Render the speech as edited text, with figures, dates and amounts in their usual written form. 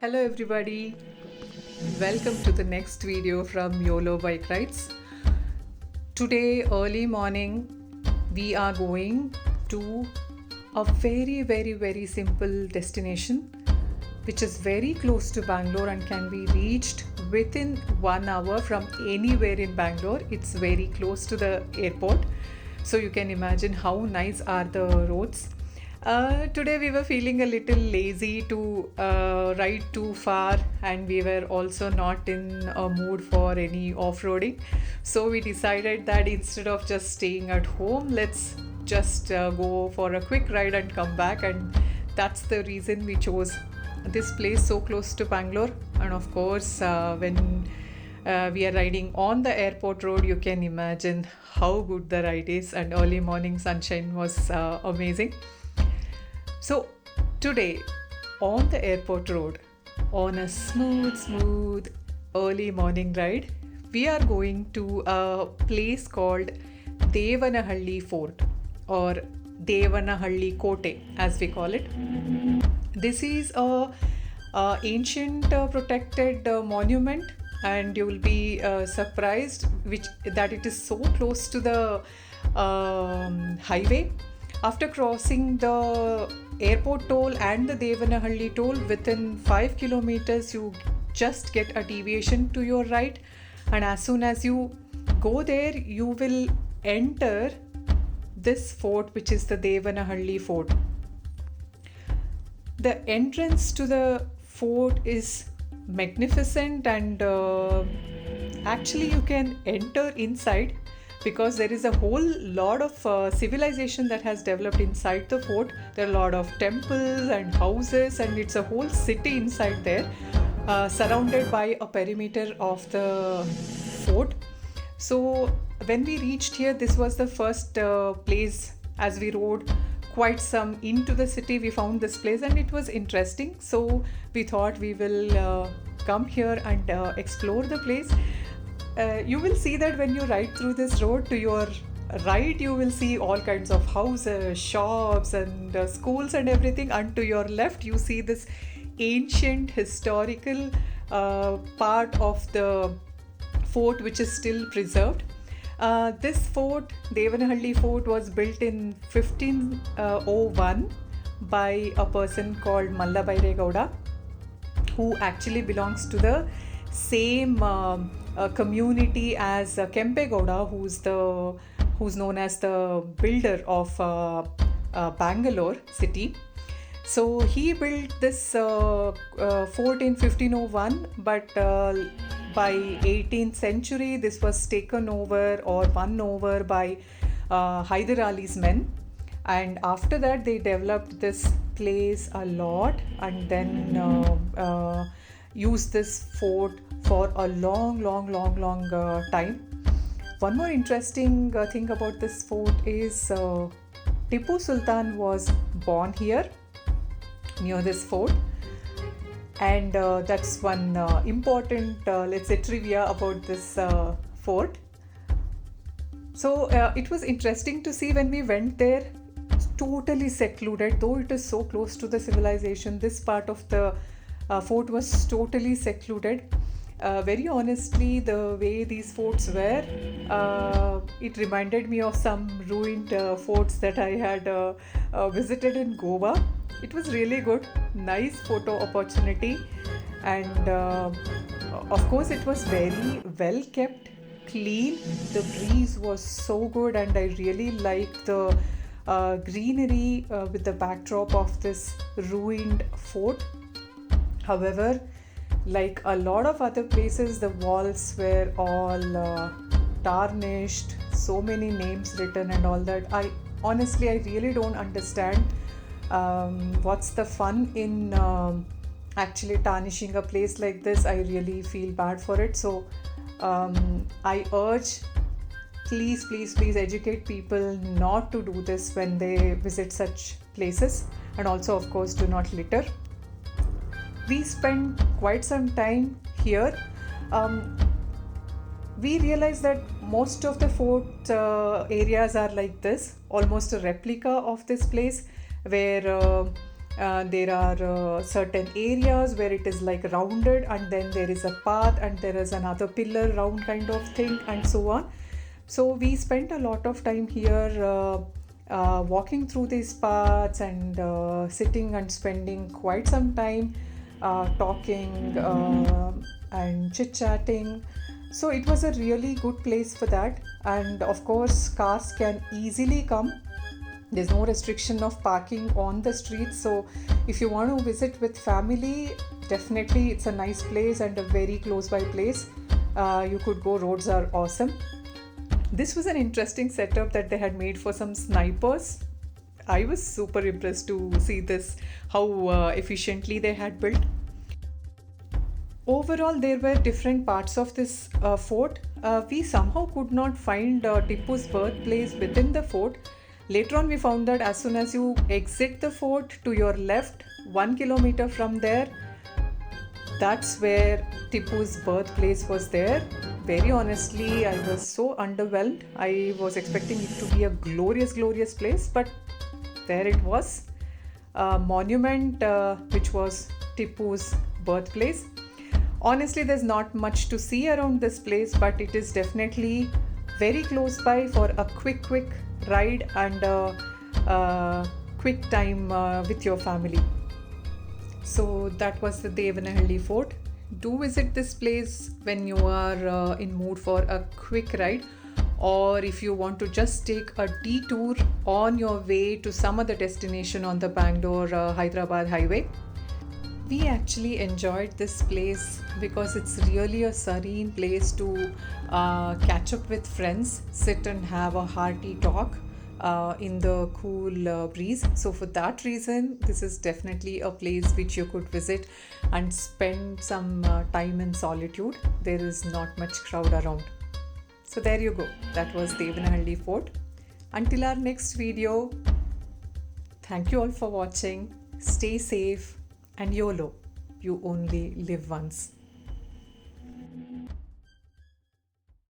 Hello everybody, welcome to the next video from YOLO Bike Rides. Today early morning we are going to a very simple destination which is very close to Bangalore and can be reached within 1 hour from anywhere in Bangalore. It's very close to the airport, so you can imagine how nice are the roads. Today we were feeling a little lazy to ride too far, and we were also not in a mood for any off-roading. So we decided that instead of just staying at home, let's just go for a quick ride and come back. And that's the reason we chose this place so close to Bangalore. And of course, when we are riding on the airport road, you can imagine how good the ride is, and early morning sunshine was amazing. So today on the airport road, on a smooth early morning ride, we are going to a place called Devanahalli Fort, or Devanahalli Kote as we call it. This is a ancient protected monument, and you will be surprised that it is so close to the highway. After crossing the airport toll and the Devanahalli toll, within 5 kilometers you just get a deviation to your right, and as soon as you go there you will enter this fort, which is the Devanahalli Fort. The entrance to the fort is magnificent, and actually you can enter inside because there is a whole lot of civilization that has developed inside the fort. There are a lot of temples and houses, and it's a whole city inside there, surrounded by a perimeter of the fort. So when we reached here, this was the first place. As we rode quite some into the city, we found this place and it was interesting. So we thought we will come here and explore the place. You will see that when you ride through this road, to your right you will see all kinds of houses, shops and schools and everything, and to your left you see this ancient historical part of the fort which is still preserved. This fort, Devanahalli Fort, was built in 1501 by a person called Mallabaire Gowda, who actually belongs to the same community as Kempe Gowda, who's known as the builder of Bangalore city. So he built this fort in 1501, but by 18th century this was taken over or won over by Hyder Ali's men, and after that they developed this place a lot, and then used this fort for a long time. One more interesting thing about this fort is Tipu Sultan was born here near this fort, and that's one important let's say trivia about this fort. So it was interesting to see when we went there. It's totally secluded, though it is so close to the civilization. This part of the fort was totally secluded. Very honestly, the way these forts were, it reminded me of some ruined forts that I had visited in Goa. It was really good, nice photo opportunity, and of course it was very well kept, clean. The breeze was so good, and I really liked the greenery with the backdrop of this ruined fort. However, like a lot of other places, the walls were all tarnished, so many names written and all that. I really don't understand what's the fun in actually tarnishing a place like this. I really feel bad for it. So I urge, please educate people not to do this when they visit such places, and also of course do not litter. We spent quite some time here. We realized that most of the fort areas are like this, almost a replica of this place, where There are certain areas where it is like rounded, and then there is a path, and there is another pillar round kind of thing, and so on. So we spent a lot of time here walking through these paths and sitting and spending quite some time talking and chit chatting. So it was a really good place for that. And of course, cars can easily come. There's no restriction of parking on the street. So if you want to visit with family, definitely it's a nice place and a very close by place. You could go, roads are awesome. This was an interesting setup that they had made for some snipers. I was super impressed to see this, how efficiently they had built. Overall, there were different parts of this fort. We somehow could not find Tipu's birthplace within the fort. Later on, we found that as soon as you exit the fort to your left, 1 kilometer from there, that's where Tipu's birthplace was there. Very honestly, I was so underwhelmed. I was expecting it to be a glorious, glorious place, but there it was. A monument which was Tipu's birthplace. Honestly, there's not much to see around this place, but it is definitely very close by for a quick ride and a quick time with your family. So that was the Devanahalli Fort. Do visit this place when you are in mood for a quick ride, or if you want to just take a detour on your way to some other destination on the Bangalore Hyderabad highway. We actually enjoyed this place because it's really a serene place to catch up with friends, sit and have a hearty talk in the cool breeze. So for that reason, this is definitely a place which you could visit and spend some time in solitude. There is not much crowd around. So there you go. That was Devanahalli Fort. Until our next video, thank you all for watching. Stay safe and YOLO. You only live once.